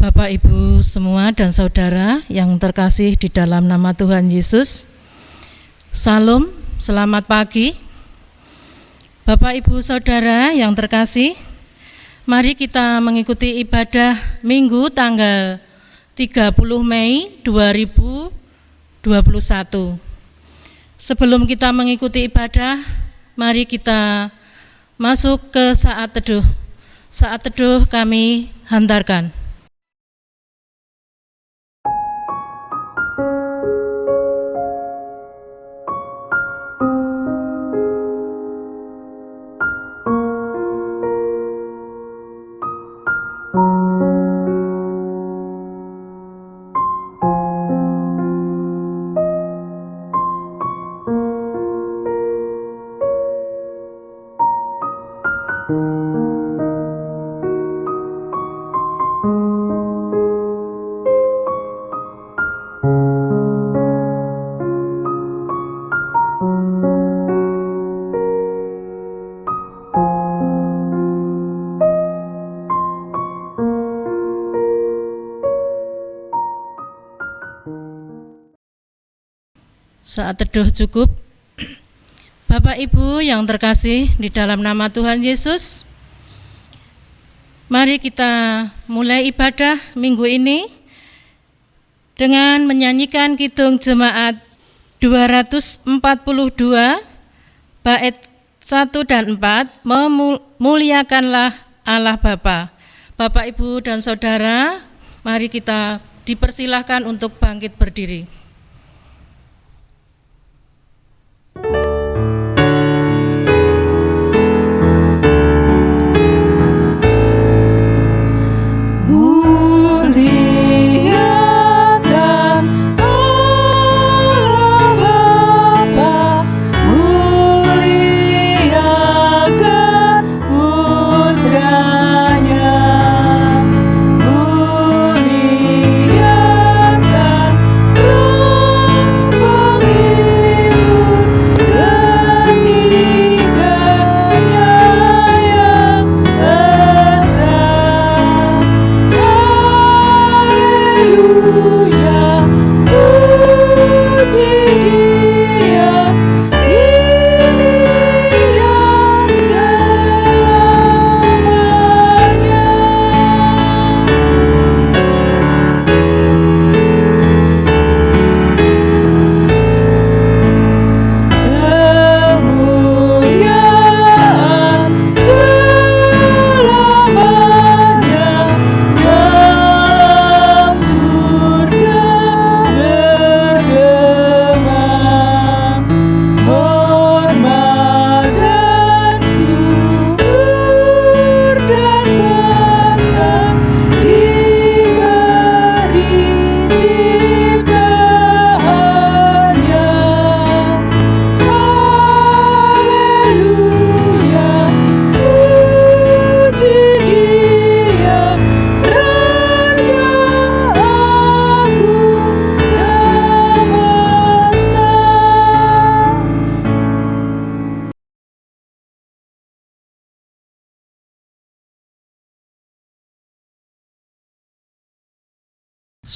Bapak, Ibu semua dan saudara yang terkasih di dalam nama Tuhan Yesus, Salam, selamat pagi. Bapak, Ibu, saudara yang terkasih, mari kita mengikuti ibadah Minggu tanggal 30 Mei 2021. Sebelum kita mengikuti ibadah, mari kita masuk ke saat teduh. Saat teduh kami hantarkan. Saat teduh cukup. Bapak, Ibu yang terkasih di dalam nama Tuhan Yesus, mari kita mulai ibadah minggu ini dengan menyanyikan kidung jemaat 242 bait 1 dan 4, memuliakanlah Allah Bapa. Bapak, Ibu dan saudara, mari kita dipersilahkan untuk bangkit berdiri.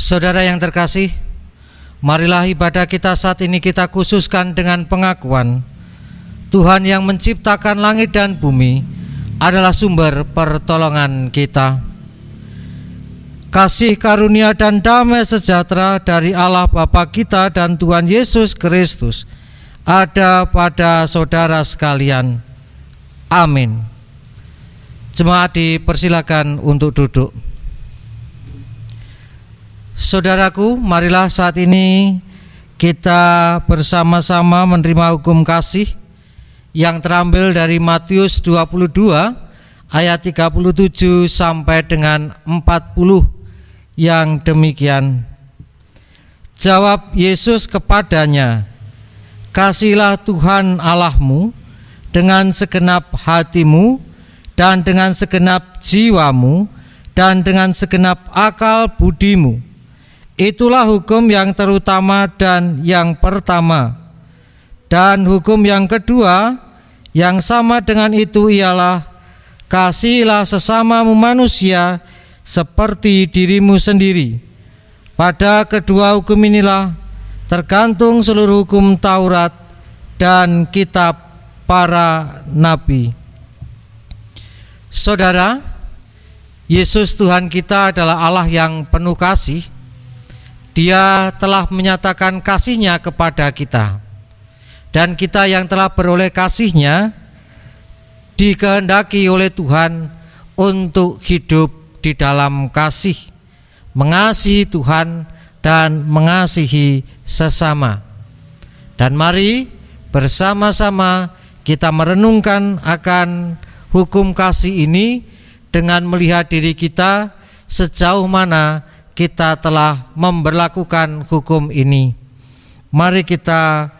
Saudara yang terkasih, marilah ibadah kita saat ini kita khususkan dengan pengakuan Tuhan yang menciptakan langit dan bumi adalah sumber pertolongan kita. Kasih karunia dan damai sejahtera dari Allah Bapa kita dan Tuhan Yesus Kristus ada pada saudara sekalian. Amin. Jemaat dipersilakan untuk duduk. Saudaraku, marilah saat ini kita bersama-sama menerima hukum kasih yang terambil dari Matius 22 ayat 37 sampai dengan 40 yang demikian. Jawab Yesus kepadanya, "Kasihilah Tuhan Allahmu dengan segenap hatimu dan dengan segenap jiwamu dan dengan segenap akal budimu. Itulah hukum yang terutama dan yang pertama. Dan hukum yang kedua yang sama dengan itu ialah, kasihilah sesamamu manusia seperti dirimu sendiri. Pada kedua hukum inilah tergantung seluruh hukum Taurat dan kitab para nabi. Saudara, Yesus Tuhan kita adalah Allah yang penuh kasih. Dia telah menyatakan kasih-Nya kepada kita. Dan kita yang telah beroleh kasih-Nya dikehendaki oleh Tuhan untuk hidup di dalam kasih, mengasihi Tuhan dan mengasihi sesama. Dan mari bersama-sama kita merenungkan akan hukum kasih ini dengan melihat diri kita sejauh mana kita telah memberlakukan hukum ini. Mari kita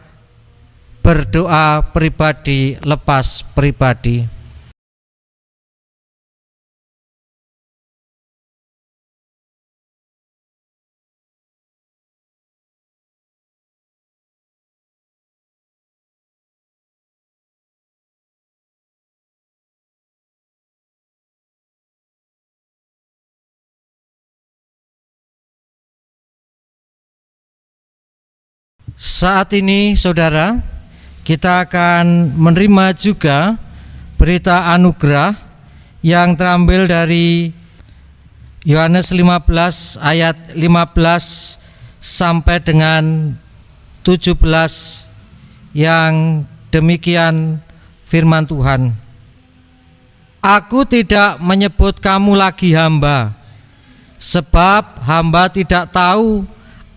berdoa pribadi lepas pribadi. Saat ini saudara, kita akan menerima juga berita anugerah yang terambil dari Yohanes 15 ayat 15 sampai dengan 17 yang demikian firman Tuhan. Aku tidak menyebut kamu lagi hamba, sebab hamba tidak tahu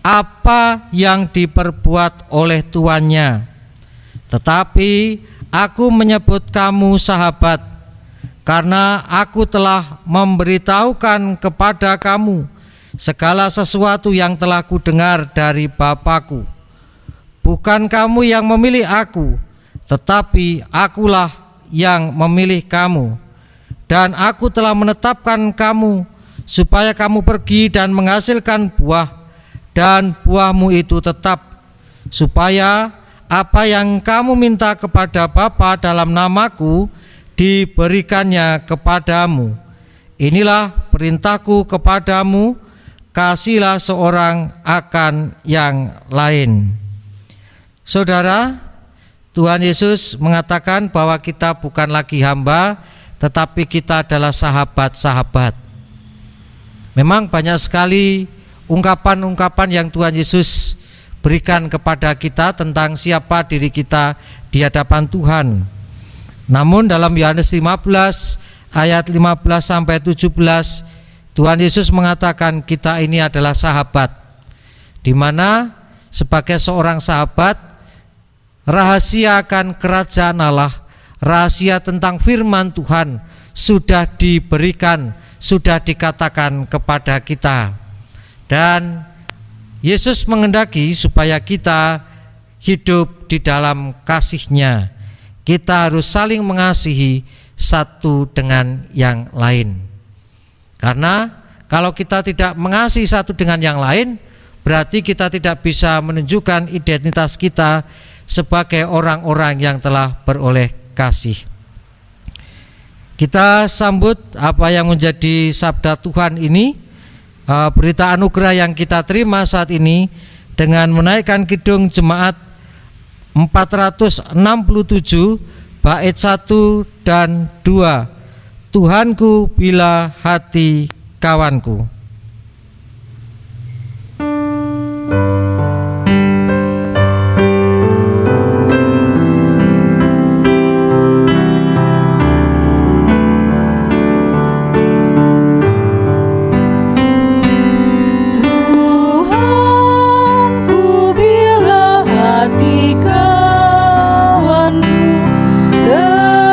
apa yang diperbuat oleh tuannya. Tetapi aku menyebut kamu sahabat, karena aku telah memberitahukan kepada kamu segala sesuatu yang telah kudengar dari Bapa-Ku. Bukan kamu yang memilih aku, tetapi akulah yang memilih kamu. Dan aku telah menetapkan kamu supaya kamu pergi dan menghasilkan buah, dan buahmu itu tetap, supaya apa yang kamu minta kepada Bapa dalam namaku diberikannya kepadamu. Inilah perintahku kepadamu, kasihlah seorang akan yang lain. Saudara, Tuhan Yesus mengatakan bahwa kita bukan lagi hamba, tetapi kita adalah sahabat-sahabat. Memang banyak sekali ungkapan-ungkapan yang Tuhan Yesus berikan kepada kita tentang siapa diri kita di hadapan Tuhan. Namun dalam Yohanes 15 ayat 15 sampai 17, Tuhan Yesus mengatakan kita ini adalah sahabat, di mana sebagai seorang sahabat, rahasia akan kerajaan Allah, rahasia tentang firman Tuhan sudah diberikan, sudah dikatakan kepada kita. Dan Yesus menghendaki supaya kita hidup di dalam kasih-Nya. Kita harus saling mengasihi satu dengan yang lain. Karena kalau kita tidak mengasihi satu dengan yang lain, berarti kita tidak bisa menunjukkan identitas kita sebagai orang-orang yang telah beroleh kasih. Kita sambut apa yang menjadi sabda Tuhan ini, berita anugerah yang kita terima saat ini, dengan menaikkan kidung jemaat 467 bait 1 dan 2. Tuhanku bila hati kawanku.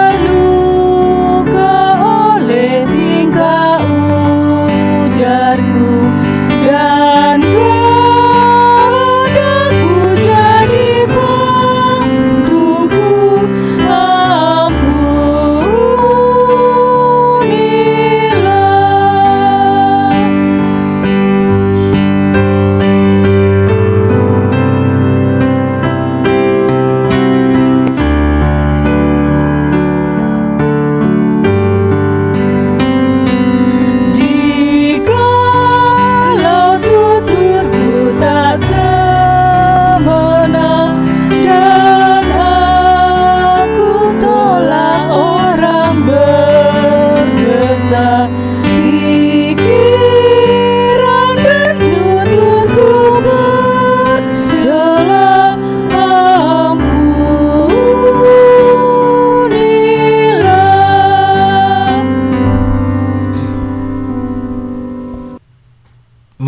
Terluka oleh tingkah ujar.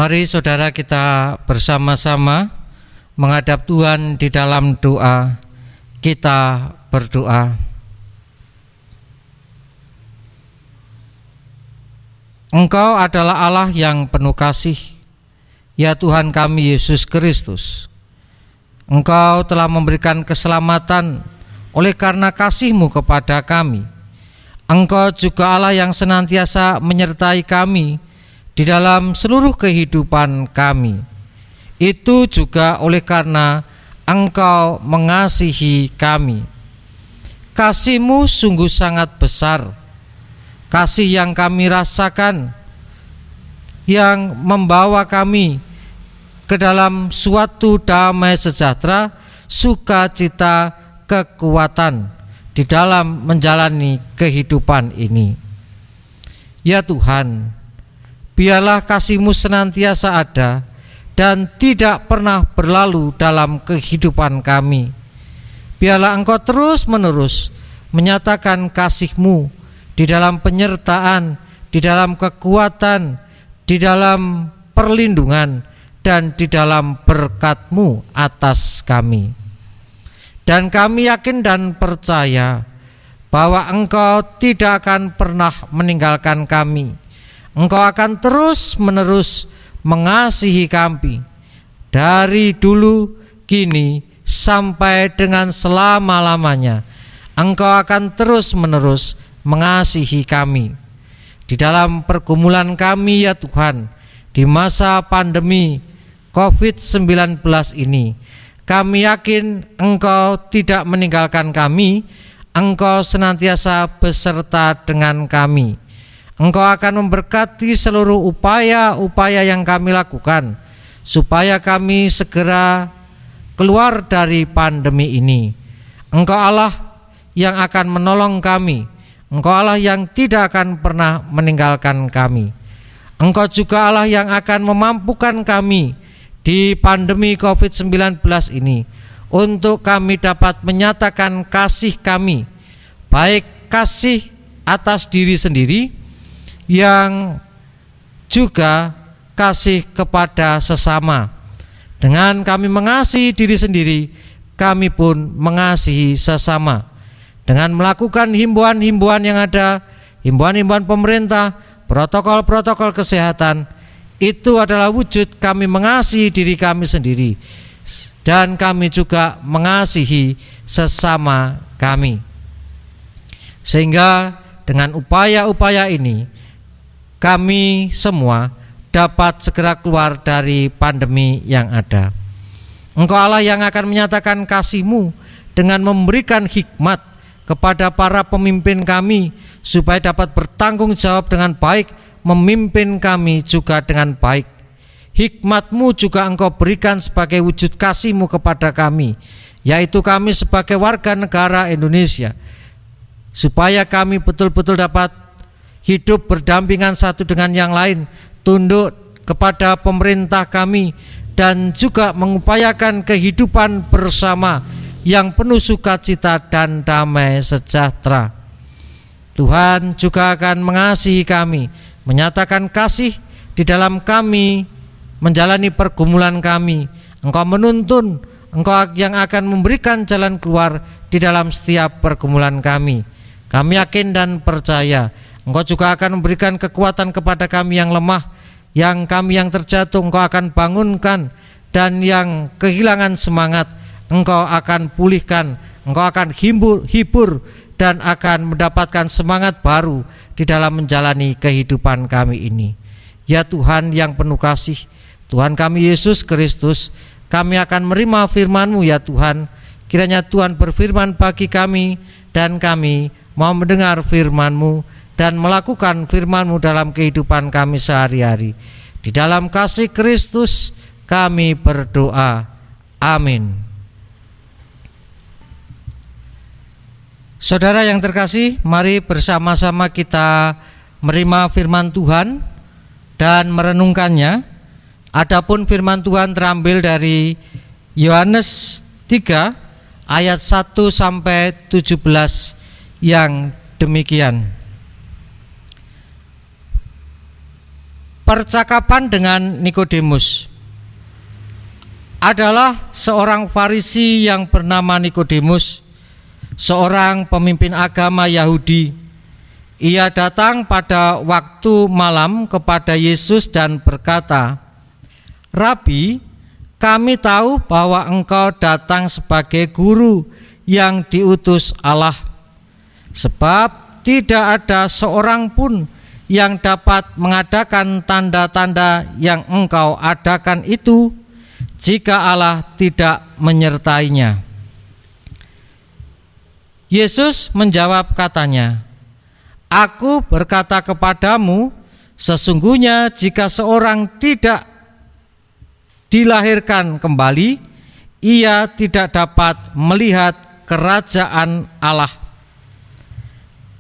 Mari saudara kita bersama-sama menghadap Tuhan di dalam doa. Kita berdoa. Engkau adalah Allah yang penuh kasih, ya Tuhan kami Yesus Kristus. Engkau telah memberikan keselamatan oleh karena kasih-Mu kepada kami. Engkau juga Allah yang senantiasa menyertai kami di dalam seluruh kehidupan kami. Itu juga oleh karena Engkau mengasihi kami. Kasih-Mu sungguh sangat besar. Kasih yang kami rasakan, yang membawa kami ke dalam suatu damai sejahtera, sukacita, kekuatan di dalam menjalani kehidupan ini. Ya Tuhan, biarlah kasih-Mu senantiasa ada dan tidak pernah berlalu dalam kehidupan kami. Biarlah Engkau terus-menerus menyatakan kasih-Mu di dalam penyertaan, di dalam kekuatan, di dalam perlindungan, dan di dalam berkat-Mu atas kami. Dan kami yakin dan percaya bahwa Engkau tidak akan pernah meninggalkan kami. Engkau akan terus-menerus mengasihi kami dari dulu, kini, sampai dengan selama-lamanya. Engkau akan terus-menerus mengasihi kami di dalam pergumulan kami, ya Tuhan, di masa pandemi COVID-19 ini. Kami yakin Engkau tidak meninggalkan kami. Engkau senantiasa beserta dengan kami. Engkau akan memberkati seluruh upaya-upaya yang kami lakukan, supaya kami segera keluar dari pandemi ini. Engkau Allah yang akan menolong kami. Engkau Allah yang tidak akan pernah meninggalkan kami. Engkau juga Allah yang akan memampukan kami di pandemi COVID-19 ini, untuk kami dapat menyatakan kasih kami, baik kasih atas diri sendiri, yang juga kasih kepada sesama. Dengan kami mengasihi diri sendiri, kami pun mengasihi sesama. Dengan melakukan himbauan-himbauan yang ada, himbauan-himbauan pemerintah, protokol-protokol kesehatan, itu adalah wujud kami mengasihi diri kami sendiri, dan kami juga mengasihi sesama kami. Sehingga dengan upaya-upaya ini, kami semua dapat segera keluar dari pandemi yang ada. Engkau Allah yang akan menyatakan kasih-Mu dengan memberikan hikmat kepada para pemimpin kami, supaya dapat bertanggung jawab dengan baik, memimpin kami juga dengan baik. Hikmat-Mu juga Engkau berikan sebagai wujud kasih-Mu kepada kami, yaitu kami sebagai warga negara Indonesia, supaya kami betul-betul dapat hidup berdampingan satu dengan yang lain, tunduk kepada pemerintah kami, dan juga mengupayakan kehidupan bersama yang penuh sukacita dan damai sejahtera. Tuhan juga akan mengasihi kami, menyatakan kasih di dalam kami menjalani pergumulan kami. Engkau menuntun, Engkau yang akan memberikan jalan keluar di dalam setiap pergumulan kami. Kami yakin dan percaya Engkau juga akan memberikan kekuatan kepada kami yang lemah, yang kami yang terjatuh Engkau akan bangunkan, dan yang kehilangan semangat Engkau akan pulihkan, Engkau akan hibur dan akan mendapatkan semangat baru di dalam menjalani kehidupan kami ini. Ya Tuhan yang penuh kasih, Tuhan kami Yesus Kristus, kami akan menerima firman-Mu ya Tuhan. Kiranya Tuhan berfirman bagi kami, dan kami mau mendengar firman-Mu dan melakukan firman-Mu dalam kehidupan kami sehari-hari. Di dalam kasih Kristus kami berdoa. Amin. Saudara yang terkasih, mari bersama-sama kita menerima firman Tuhan dan merenungkannya. Adapun firman Tuhan terambil dari Yohanes 3 ayat 1 sampai 17 yang demikian. Percakapan dengan Nikodemus adalah seorang Farisi yang bernama Nikodemus, seorang pemimpin agama Yahudi. Ia datang pada waktu malam kepada Yesus dan berkata, "Rabi, kami tahu bahwa engkau datang sebagai guru yang diutus Allah, sebab tidak ada seorang pun yang dapat mengadakan tanda-tanda yang engkau adakan itu jika Allah tidak menyertainya." Yesus menjawab katanya, "Aku berkata kepadamu, sesungguhnya jika seorang tidak dilahirkan kembali, ia tidak dapat melihat kerajaan Allah."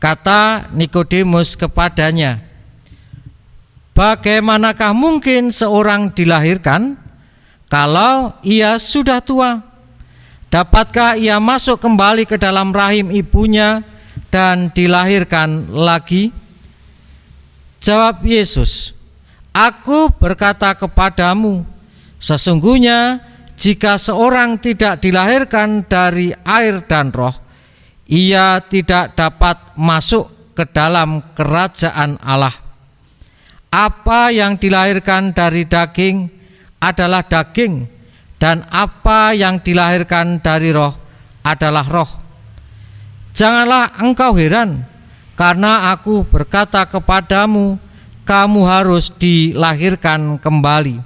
Kata Nikodemus kepadanya, "Bagaimanakah mungkin seorang dilahirkan kalau ia sudah tua? Dapatkah ia masuk kembali ke dalam rahim ibunya dan dilahirkan lagi?" Jawab Yesus, "Aku berkata kepadamu, sesungguhnya jika seorang tidak dilahirkan dari air dan roh, ia tidak dapat masuk ke dalam kerajaan Allah. Apa yang dilahirkan dari daging adalah daging, dan apa yang dilahirkan dari roh adalah roh. Janganlah engkau heran, karena aku berkata kepadamu, kamu harus dilahirkan kembali.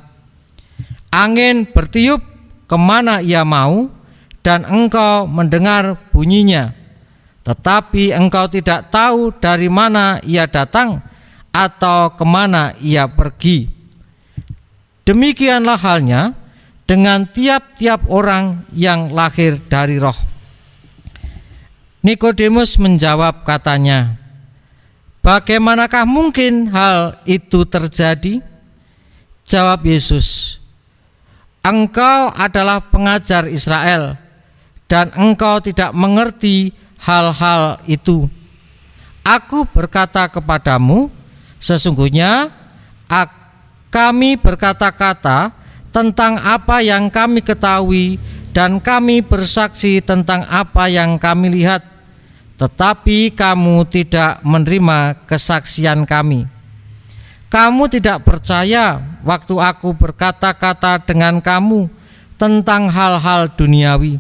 Angin bertiup kemana ia mau, dan engkau mendengar bunyinya, tetapi engkau tidak tahu dari mana ia datang atau kemana ia pergi. Demikianlah halnya dengan tiap-tiap orang yang lahir dari roh." Nikodemus menjawab katanya, "Bagaimanakah mungkin hal itu terjadi?" Jawab Yesus, "Engkau adalah pengajar Israel, dan engkau tidak mengerti hal-hal itu. Aku berkata kepadamu, sesungguhnya kami berkata-kata tentang apa yang kami ketahui, dan kami bersaksi tentang apa yang kami lihat, tetapi kamu tidak menerima kesaksian kami. Kamu tidak percaya waktu aku berkata-kata dengan kamu tentang hal-hal duniawi.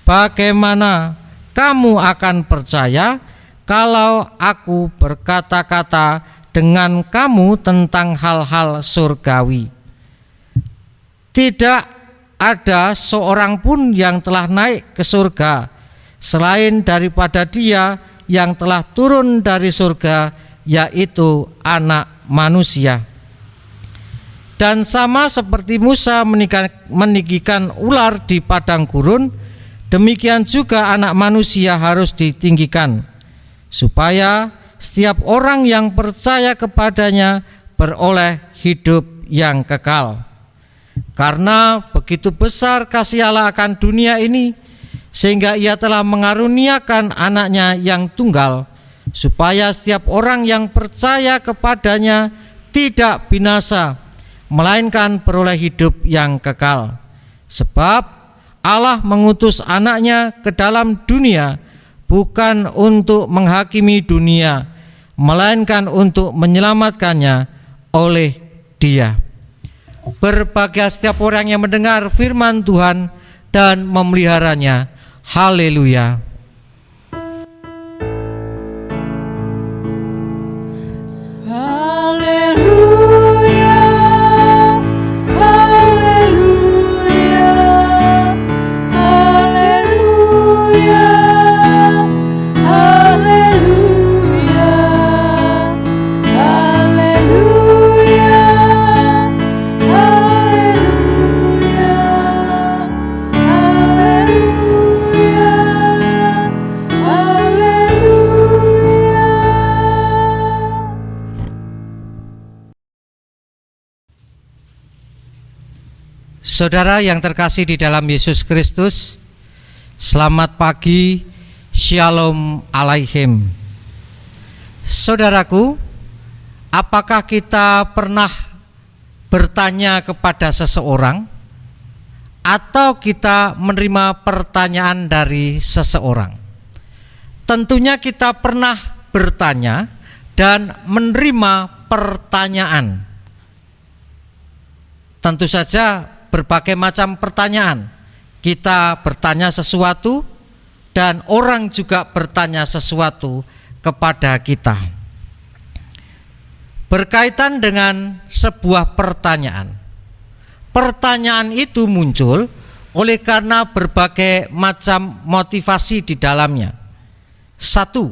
Bagaimana kamu akan percaya kalau aku berkata-kata dengan kamu tentang hal-hal surgawi? Tidak ada seorang pun yang telah naik ke surga selain daripada Dia yang telah turun dari surga, yaitu Anak Manusia. Dan sama seperti Musa meninggikan ular di padang gurun, demikian juga Anak Manusia harus ditinggikan, supaya setiap orang yang percaya kepadanya beroleh hidup yang kekal. Karena begitu besar kasih Allah akan dunia ini, sehingga Ia telah mengaruniakan anaknya yang tunggal, supaya setiap orang yang percaya kepadanya tidak binasa, melainkan beroleh hidup yang kekal. Sebab Allah mengutus anaknya ke dalam dunia bukan untuk menghakimi dunia, melainkan untuk menyelamatkannya oleh Dia. Berbahagia setiap orang yang mendengar firman Tuhan dan memeliharanya. Haleluya. Saudara yang terkasih di dalam Yesus Kristus, selamat pagi, Shalom Aleichem. Saudaraku, Apakah kita pernah bertanya kepada seseorang atau kita menerima pertanyaan dari seseorang? Tentunya kita pernah bertanya dan menerima pertanyaan. Tentu saja berbagai macam pertanyaan. Kita bertanya sesuatu dan orang juga bertanya sesuatu kepada kita. Berkaitan dengan sebuah pertanyaan. Pertanyaan itu muncul oleh karena berbagai macam motivasi di dalamnya. Satu,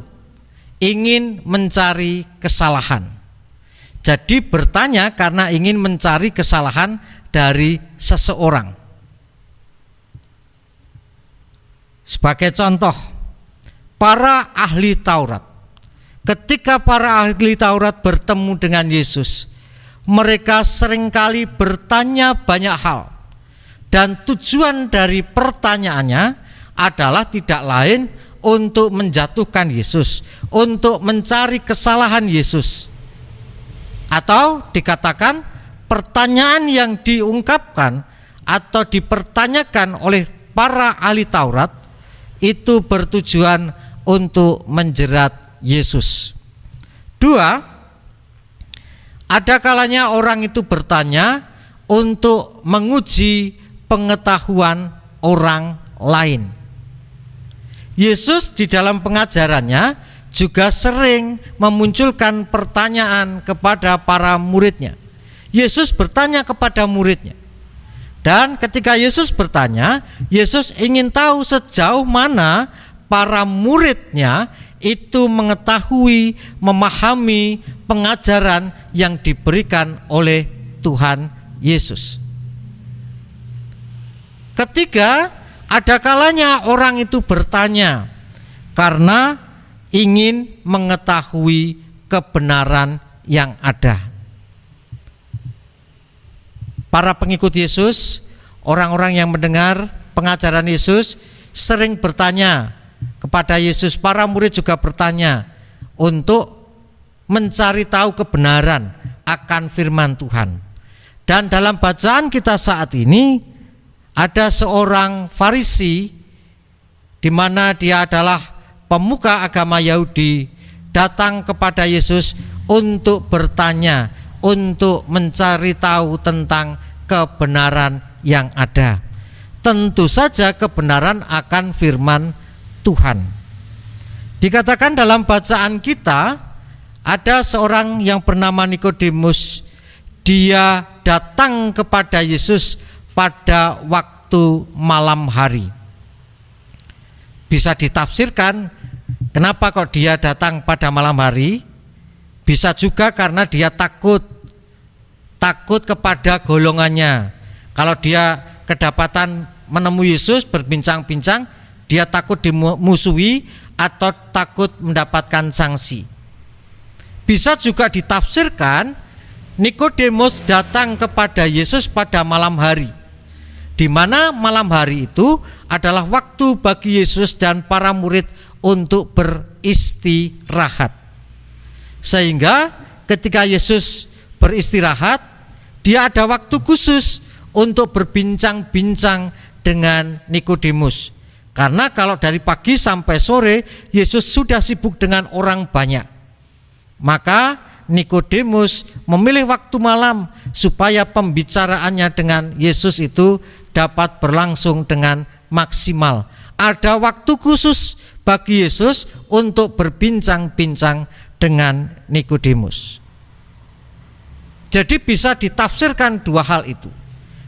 ingin mencari kesalahan. Jadi bertanya karena ingin mencari kesalahan dari seseorang. Sebagai contoh, para ahli Taurat. Ketika para ahli Taurat bertemu dengan Yesus, mereka seringkali bertanya banyak hal. Dan tujuan dari pertanyaannya adalah tidak lain untuk menjatuhkan Yesus, untuk mencari kesalahan Yesus. Atau dikatakan pertanyaan yang diungkapkan atau dipertanyakan oleh para ahli Taurat itu bertujuan untuk menjerat Yesus. Dua, ada kalanya orang itu bertanya untuk menguji pengetahuan orang lain. Yesus di dalam pengajarannya juga sering memunculkan pertanyaan kepada para muridnya. Yesus bertanya kepada muridnya. Dan ketika Yesus bertanya, Yesus ingin tahu sejauh mana para muridnya itu mengetahui, memahami pengajaran yang diberikan oleh Tuhan Yesus. Ketiga, ada kalanya orang itu bertanya karena ingin mengetahui kebenaran yang ada. Para pengikut Yesus, orang-orang yang mendengar pengajaran Yesus sering bertanya kepada Yesus. Para murid juga bertanya untuk mencari tahu kebenaran akan firman Tuhan. Dan dalam bacaan kita saat ini ada seorang Farisi di mana dia adalah pemuka agama Yahudi datang kepada Yesus untuk bertanya, untuk mencari tahu tentang kebenaran yang ada. Tentu saja kebenaran akan firman Tuhan. Dikatakan dalam bacaan kita ada seorang yang bernama Nikodemus. Dia datang kepada Yesus pada waktu malam hari. Bisa ditafsirkan kenapa kok dia datang pada malam hari. Bisa juga karena dia takut kepada golongannya. Kalau dia kedapatan menemui Yesus berbincang-bincang, dia takut dimusuhi atau takut mendapatkan sanksi. Bisa juga ditafsirkan Nikodemus datang kepada Yesus pada malam hari, di mana malam hari itu adalah waktu bagi Yesus dan para murid untuk beristirahat. Sehingga ketika Yesus beristirahat, dia ada waktu khusus untuk berbincang-bincang dengan Nikodemus. Karena kalau dari pagi sampai sore Yesus sudah sibuk dengan orang banyak, maka Nikodemus memilih waktu malam supaya pembicaraannya dengan Yesus itu dapat berlangsung dengan maksimal. Ada waktu khusus bagi Yesus untuk berbincang-bincang dengan Nikodemus. Jadi bisa ditafsirkan dua hal itu,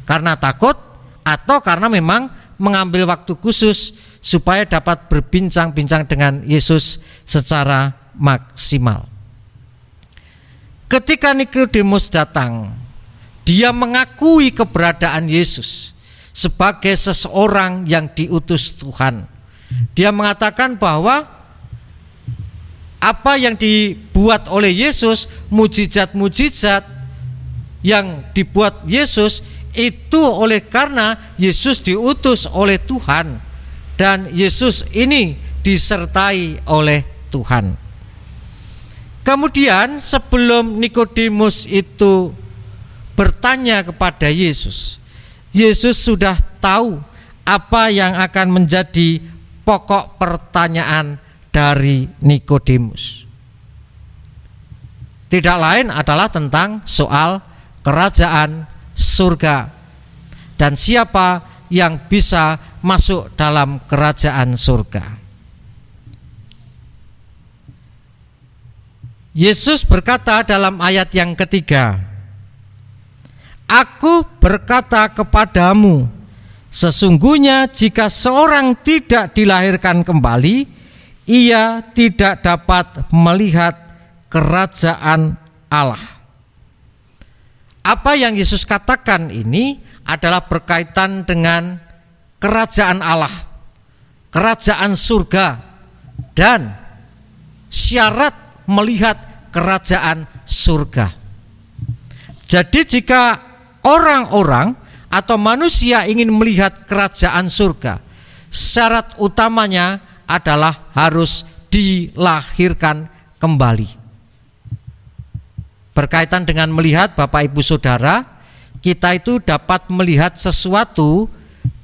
karena takut atau karena memang mengambil waktu khusus supaya dapat berbincang-bincang dengan Yesus secara maksimal. Ketika Nikodemus datang, dia mengakui keberadaan Yesus sebagai seseorang yang diutus Tuhan. Dia mengatakan bahwa apa yang dibuat oleh Yesus, mujizat-mujizat yang dibuat Yesus itu oleh karena Yesus diutus oleh Tuhan, dan Yesus ini disertai oleh Tuhan. Kemudian sebelum Nikodemus itu bertanya kepada Yesus, Yesus sudah tahu apa yang akan menjadi pokok pertanyaan dari Nikodemus. Tidak lain adalah tentang soal kerajaan surga dan siapa yang bisa masuk dalam kerajaan surga. Yesus berkata dalam ayat yang ketiga, "Aku berkata kepadamu, sesungguhnya jika seorang tidak dilahirkan kembali, ia tidak dapat melihat kerajaan Allah." Apa yang Yesus katakan ini adalah berkaitan dengan kerajaan Allah, kerajaan surga, dan syarat melihat kerajaan surga. Jadi jika orang-orang atau manusia ingin melihat kerajaan surga, syarat utamanya adalah harus dilahirkan kembali. Berkaitan dengan melihat, Bapak Ibu Saudara, kita itu dapat melihat sesuatu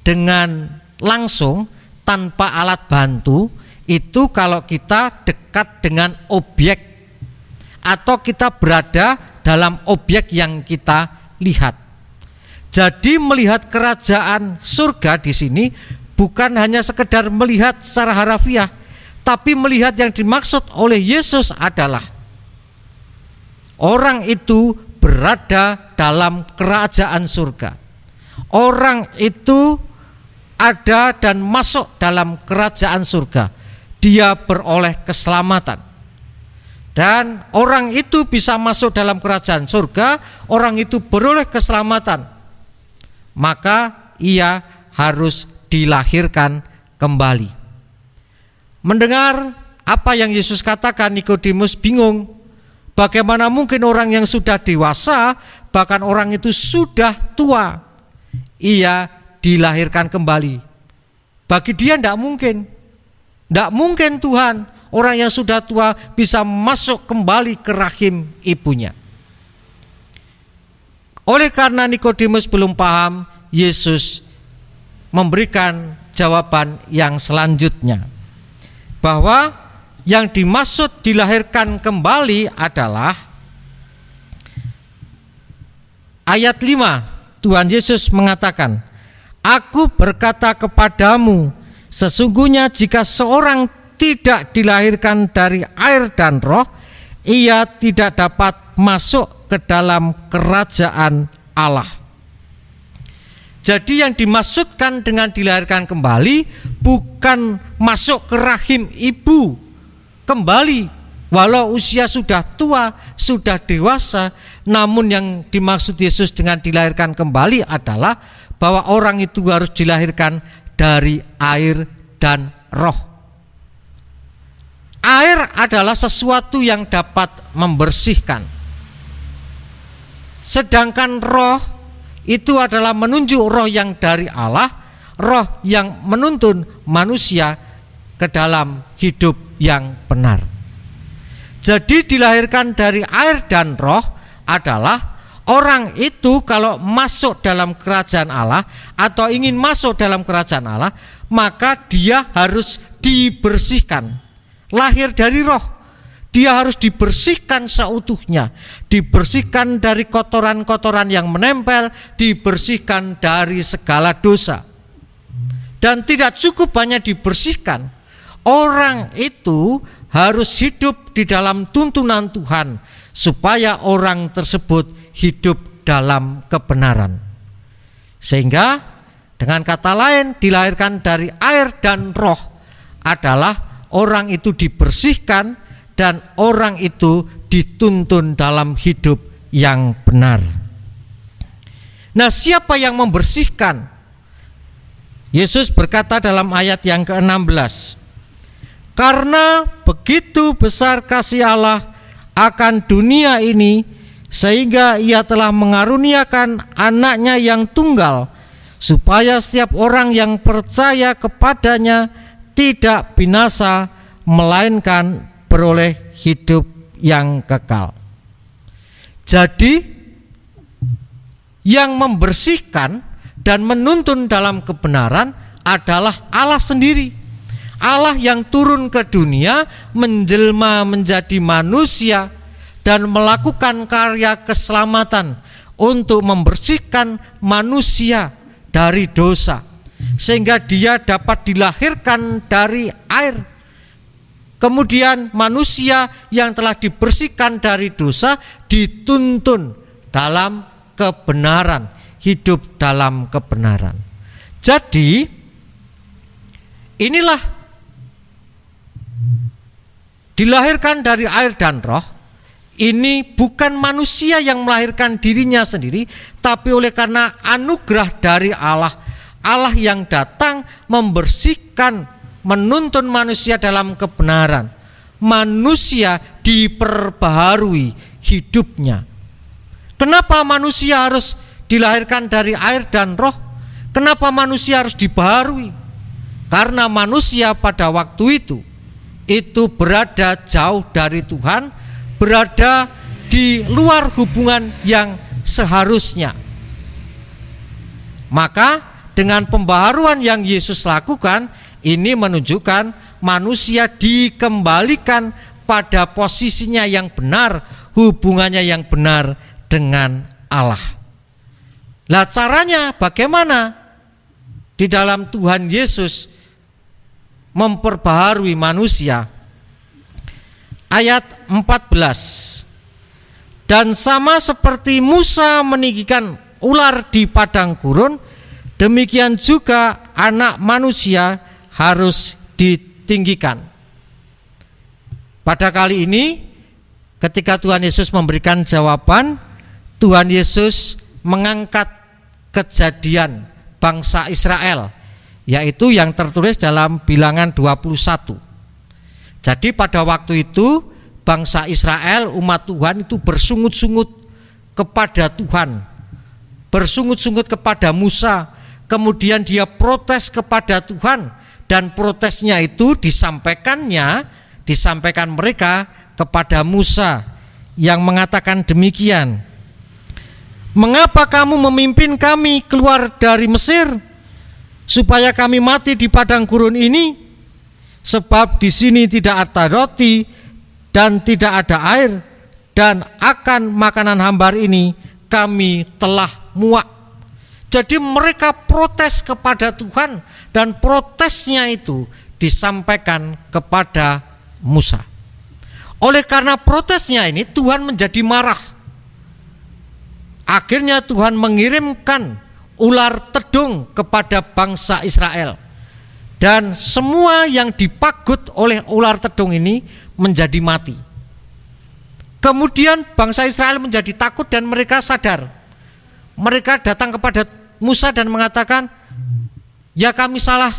dengan langsung tanpa alat bantu itu kalau kita dekat dengan objek atau kita berada dalam objek yang kita lihat. Jadi melihat kerajaan surga di sini bukan hanya sekedar melihat secara harafiah, tapi melihat yang dimaksud oleh Yesus adalah orang itu berada dalam kerajaan surga. Orang itu ada dan masuk dalam kerajaan surga. Dia beroleh keselamatan. Dan orang itu bisa masuk dalam kerajaan surga, orang itu beroleh keselamatan, maka ia harus dilahirkan kembali. Mendengar apa yang Yesus katakan, Nikodemus bingung. Bagaimana mungkin orang yang sudah dewasa, bahkan orang itu sudah tua, ia dilahirkan kembali? Bagi dia tidak mungkin. Tidak mungkin Tuhan, orang yang sudah tua bisa masuk kembali ke rahim ibunya. Oleh karena Nikodemus belum paham, Yesus memberikan jawaban yang selanjutnya, bahwa yang dimaksud dilahirkan kembali adalah ayat 5. Tuhan Yesus mengatakan, "Aku berkata kepadamu, sesungguhnya jika seorang tidak dilahirkan dari air dan roh, ia tidak dapat masuk ke dalam kerajaan Allah." Jadi yang dimaksudkan dengan dilahirkan kembali bukan masuk ke rahim ibu kembali, walau usia sudah tua, sudah dewasa. Namun yang dimaksud Yesus dengan dilahirkan kembali adalah bahwa orang itu harus dilahirkan dari air dan roh. Air adalah sesuatu yang dapat membersihkan, sedangkan roh itu adalah menunjuk roh yang dari Allah, roh yang menuntun manusia ke dalam hidup yang benar. Jadi dilahirkan dari air dan roh adalah orang itu kalau masuk dalam kerajaan Allah atau ingin masuk dalam kerajaan Allah, maka dia harus dibersihkan, lahir dari roh. Dia harus dibersihkan seutuhnya, dibersihkan dari kotoran-kotoran yang menempel, dibersihkan dari segala dosa. Dan tidak cukup hanya dibersihkan, orang itu harus hidup di dalam tuntunan Tuhan supaya orang tersebut hidup dalam kebenaran. Sehingga dengan kata lain, dilahirkan dari air dan roh adalah orang itu dibersihkan dan orang itu dituntun dalam hidup yang benar. Nah, siapa yang membersihkan? Yesus berkata dalam ayat yang ke-16, "Karena begitu besar kasih Allah akan dunia ini, sehingga ia telah mengaruniakan anaknya yang tunggal, supaya setiap orang yang percaya kepadanya tidak binasa, melainkan beroleh hidup yang kekal. Jadi yang membersihkan dan menuntun dalam kebenaran adalah Allah sendiri. Allah yang turun ke dunia, menjelma menjadi manusia dan melakukan karya keselamatan untuk membersihkan manusia dari dosa, sehingga dia dapat dilahirkan dari air. Kemudian manusia yang telah dibersihkan dari dosa dituntun dalam kebenaran, hidup dalam kebenaran. Jadi inilah dilahirkan dari air dan roh. Ini bukan manusia yang melahirkan dirinya sendiri, tapi oleh karena anugerah dari Allah, Allah yang datang membersihkan, menuntun manusia dalam kebenaran. Manusia diperbaharui hidupnya. Kenapa manusia harus dilahirkan dari air dan roh? Kenapa manusia harus dibaharui? Karena manusia pada waktu itu berada jauh dari Tuhan, berada di luar hubungan yang seharusnya. Maka dengan pembaharuan yang Yesus lakukan, ini menunjukkan manusia dikembalikan pada posisinya yang benar, hubungannya yang benar dengan Allah. Lah caranya bagaimana? Di dalam Tuhan Yesus memperbaharui manusia. Ayat 14. Dan sama seperti Musa meninggikan ular di padang gurun, demikian juga anak manusia harus ditinggikan. Pada kali ini ketika Tuhan Yesus memberikan jawaban, Tuhan Yesus mengangkat kejadian bangsa Israel, yaitu yang tertulis dalam Bilangan 21. Jadi pada waktu itu bangsa Israel, umat Tuhan itu bersungut-sungut kepada Tuhan, bersungut-sungut kepada Musa. Kemudian dia protes kepada Tuhan, dan protesnya itu disampaikan mereka kepada Musa yang mengatakan demikian. Mengapa kamu memimpin kami keluar dari Mesir supaya kami mati di padang gurun ini? Sebab di sini tidak ada roti dan tidak ada air, dan akan makanan hambar ini kami telah muak. Jadi mereka protes kepada Tuhan, dan protesnya itu disampaikan kepada Musa. Oleh karena protesnya ini, Tuhan menjadi marah. Akhirnya Tuhan mengirimkan ular tedung kepada bangsa Israel, dan semua yang dipagut oleh ular tedung ini menjadi mati. Kemudian bangsa Israel menjadi takut dan mereka sadar. Mereka datang kepada Musa dan mengatakan, ya kami salah,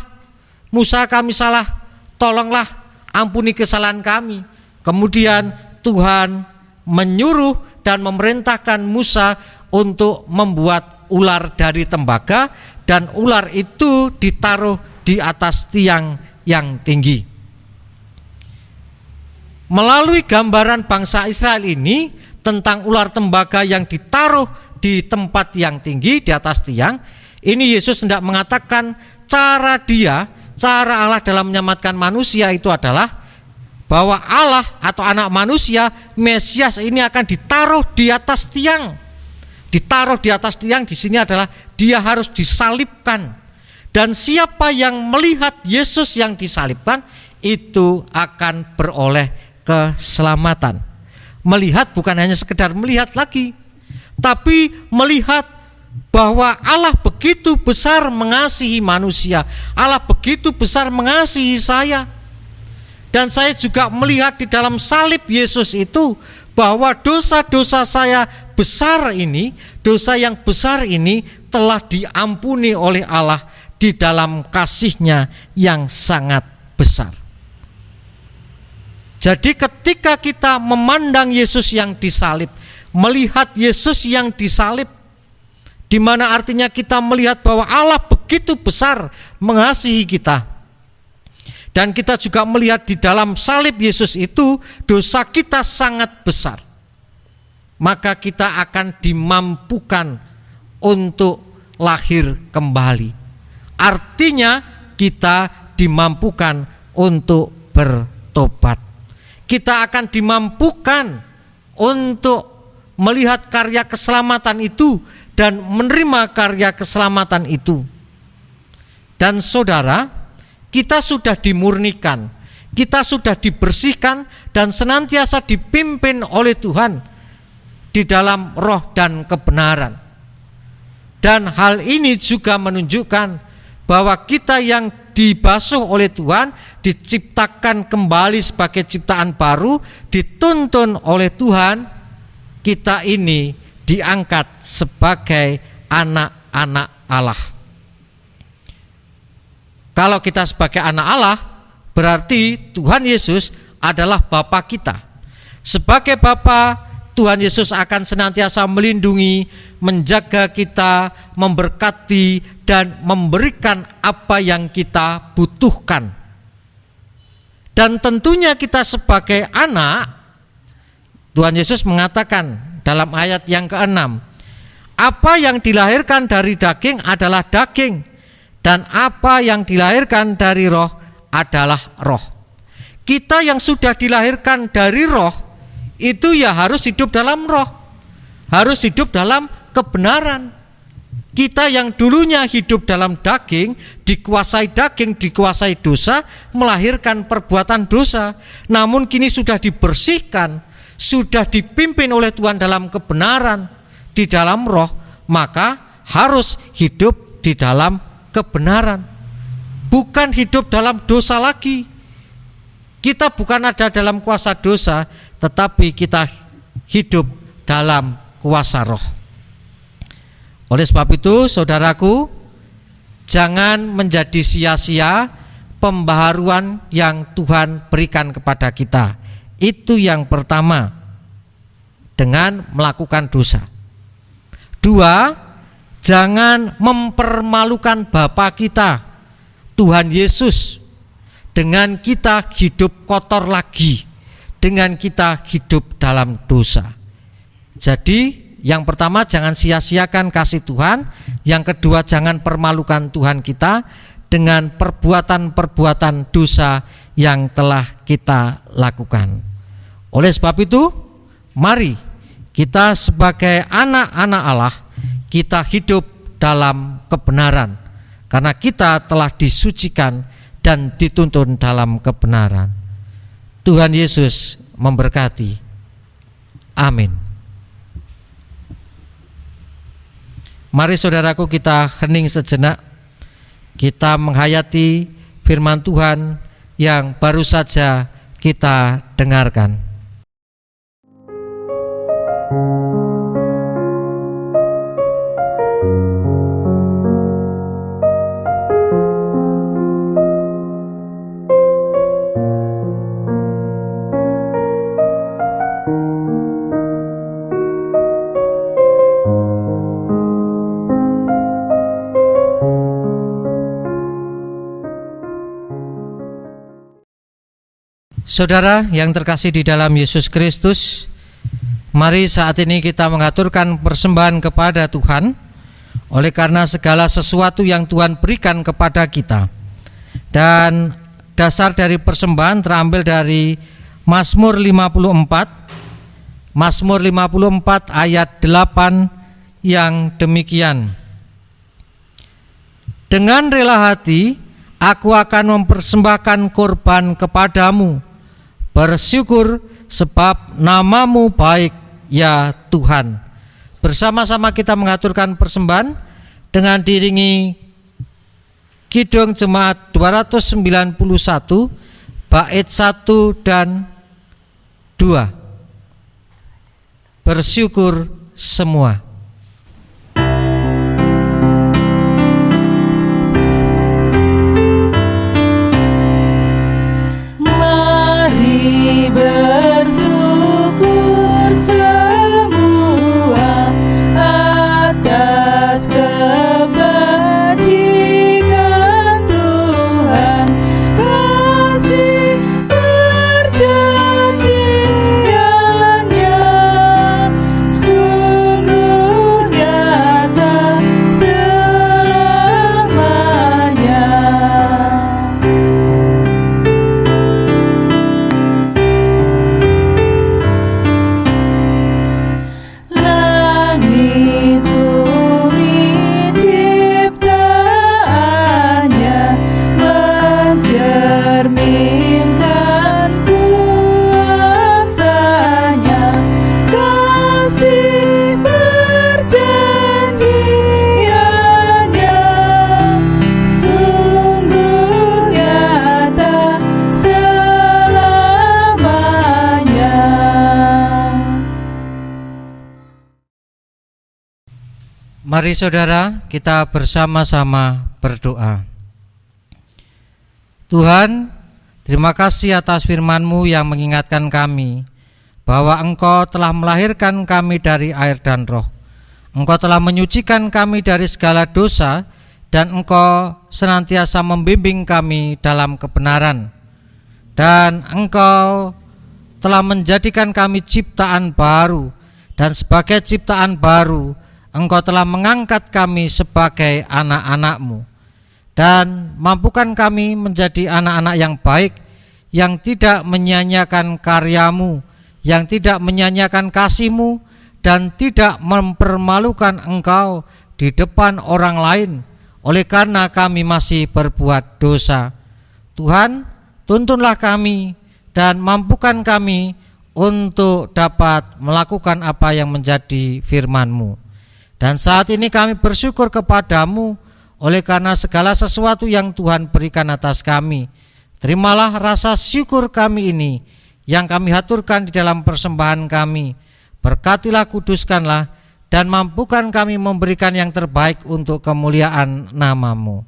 Musa kami salah, tolonglah ampuni kesalahan kami. Kemudian Tuhan menyuruh dan memerintahkan Musa untuk membuat ular dari tembaga, dan ular itu ditaruh di atas tiang yang tinggi. Melalui gambaran bangsa Israel ini tentang ular tembaga yang ditaruh di tempat yang tinggi, di atas tiang, ini Yesus hendak mengatakan cara Allah dalam menyelamatkan manusia itu adalah bahwa Allah atau anak manusia, Mesias ini akan ditaruh di atas tiang. Ditaruh di atas tiang di sini adalah dia harus disalibkan. Dan siapa yang melihat Yesus yang disalibkan itu akan beroleh keselamatan. Melihat bukan hanya sekedar melihat lagi, tapi melihat bahwa Allah begitu besar mengasihi manusia. Allah begitu besar mengasihi saya. Dan saya juga melihat di dalam salib Yesus itu bahwa dosa-dosa saya besar ini, dosa yang besar ini telah diampuni oleh Allah di dalam kasih-Nya yang sangat besar. Jadi ketika kita memandang Yesus yang disalib, melihat Yesus yang disalib, di mana artinya kita melihat bahwa Allah begitu besar mengasihi kita, Dan kita juga melihat di dalam salib Yesus itu dosa kita sangat besar. Maka kita akan dimampukan untuk lahir kembali. Artinya kita dimampukan untuk bertobat. Kita akan dimampukan untuk melihat karya keselamatan itu dan menerima karya keselamatan itu. Dan saudara, kita sudah dimurnikan, kita sudah dibersihkan dan senantiasa dipimpin oleh Tuhan di dalam roh dan kebenaran. Dan hal ini juga menunjukkan bahwa kita yang dibasuh oleh Tuhan, diciptakan kembali sebagai ciptaan baru, dituntun oleh Tuhan, kita ini diangkat sebagai anak-anak Allah. Kalau kita sebagai anak Allah, berarti Tuhan Yesus adalah Bapa kita. Sebagai Bapa, Tuhan Yesus akan senantiasa melindungi, menjaga kita, memberkati, dan memberikan apa yang kita butuhkan. Dan tentunya kita sebagai anak, Tuhan Yesus mengatakan dalam ayat yang ke-6, apa yang dilahirkan dari daging adalah daging, dan apa yang dilahirkan dari roh adalah roh. Kita yang sudah dilahirkan dari roh, itu ya harus hidup dalam roh, harus hidup dalam kebenaran. Kita yang dulunya hidup dalam daging, dikuasai dosa, melahirkan perbuatan dosa. Namun kini sudah dibersihkan, sudah dipimpin oleh Tuhan dalam kebenaran, di dalam roh, maka harus hidup di dalam kebenaran, bukan hidup dalam dosa lagi. Kita bukan ada dalam kuasa dosa, tetapi kita hidup dalam kuasa roh. Oleh sebab itu, saudaraku, jangan menjadi sia-sia pembaharuan yang Tuhan berikan kepada kita. Itu yang pertama, dengan melakukan dosa. 2, jangan mempermalukan Bapa kita, Tuhan Yesus, dengan kita hidup kotor lagi, dengan kita hidup dalam dosa. Jadi yang pertama, jangan sia-siakan kasih Tuhan. Yang kedua, jangan permalukan Tuhan kita dengan perbuatan-perbuatan dosa yang telah kita lakukan. Oleh sebab itu, mari kita sebagai anak-anak Allah, kita hidup dalam kebenaran, karena kita telah disucikan dan dituntun dalam kebenaran. Tuhan Yesus memberkati. Amin. Mari saudaraku, kita hening sejenak, kita menghayati firman Tuhan yang baru saja kita dengarkan. Saudara yang terkasih di dalam Yesus Kristus, mari saat ini kita mengaturkan persembahan kepada Tuhan oleh karena segala sesuatu yang Tuhan berikan kepada kita. Dan dasar dari persembahan terambil dari Mazmur 54, Mazmur 54 ayat 8 yang demikian. Dengan rela hati aku akan mempersembahkan korban kepadamu, bersyukur sebab namamu baik ya Tuhan. Bersama-sama kita mengaturkan persembahan dengan diiringi Kidung Jemaat 291 bait 1 dan 2. Bersyukur semua. Bersyukur semua atas kebajikan Tuhan, langit bumi ciptaannya mencerminkan kuasanya, kasih perjanjiannya sungguh nyata selamanya. Mari saudara, kita bersama-sama berdoa. Tuhan, terima kasih atas firman-Mu yang mengingatkan kami bahwa Engkau telah melahirkan kami dari air dan roh. Engkau telah menyucikan kami dari segala dosa, dan Engkau senantiasa membimbing kami dalam kebenaran. Dan Engkau telah menjadikan kami ciptaan baru, dan sebagai ciptaan baru Engkau telah mengangkat kami sebagai anak-anak-Mu, dan mampukan kami menjadi anak-anak yang baik, yang tidak menyia-nyiakan karya-Mu, yang tidak menyia-nyiakan kasih-Mu, dan tidak mempermalukan Engkau di depan orang lain oleh karena kami masih berbuat dosa. Tuhan, tuntunlah kami dan mampukan kami untuk dapat melakukan apa yang menjadi firman-Mu. Dan saat ini kami bersyukur kepadamu oleh karena segala sesuatu yang Tuhan berikan atas kami. Terimalah rasa syukur kami ini yang kami haturkan di dalam persembahan kami. Berkatilah, kuduskanlah, dan mampukan kami memberikan yang terbaik untuk kemuliaan nama-Mu.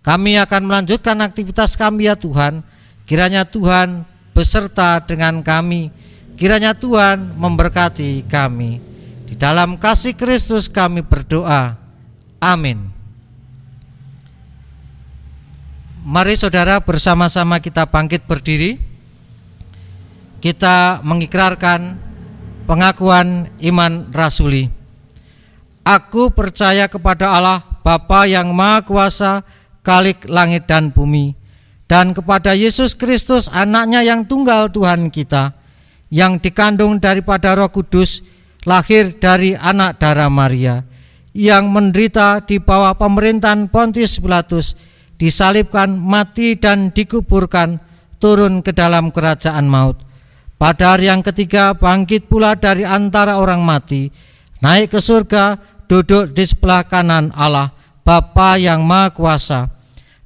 Kami akan melanjutkan aktivitas kami ya Tuhan. Kiranya Tuhan beserta dengan kami. Kiranya Tuhan memberkati kami. Di dalam kasih Kristus kami berdoa. Amin. Mari saudara, bersama-sama kita bangkit berdiri. Kita mengikrarkan pengakuan iman rasuli. Aku percaya kepada Allah Bapa yang Maha Kuasa, Khalik langit dan bumi, dan kepada Yesus Kristus anaknya yang tunggal Tuhan kita, yang dikandung daripada Roh Kudus, lahir dari anak darah Maria, yang menderita di bawah pemerintahan Pontius Pilatus, disalibkan, mati dan dikuburkan, turun ke dalam kerajaan maut. Pada hari yang ketiga bangkit pula dari antara orang mati, naik ke surga, duduk di sebelah kanan Allah Bapa yang Maha Kuasa,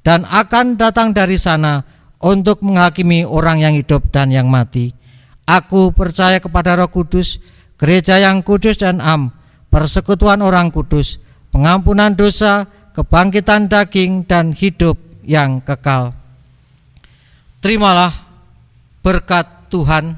dan akan datang dari sana untuk menghakimi orang yang hidup dan yang mati. Aku percaya kepada Roh Kudus, gereja yang kudus dan am, persekutuan orang kudus, pengampunan dosa, kebangkitan daging, dan hidup yang kekal. Terimalah berkat Tuhan,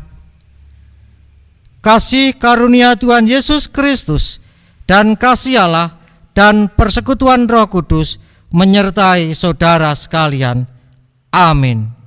kasih karunia Tuhan Yesus Kristus, dan kasih Allah, dan persekutuan Roh Kudus menyertai saudara sekalian. Amin.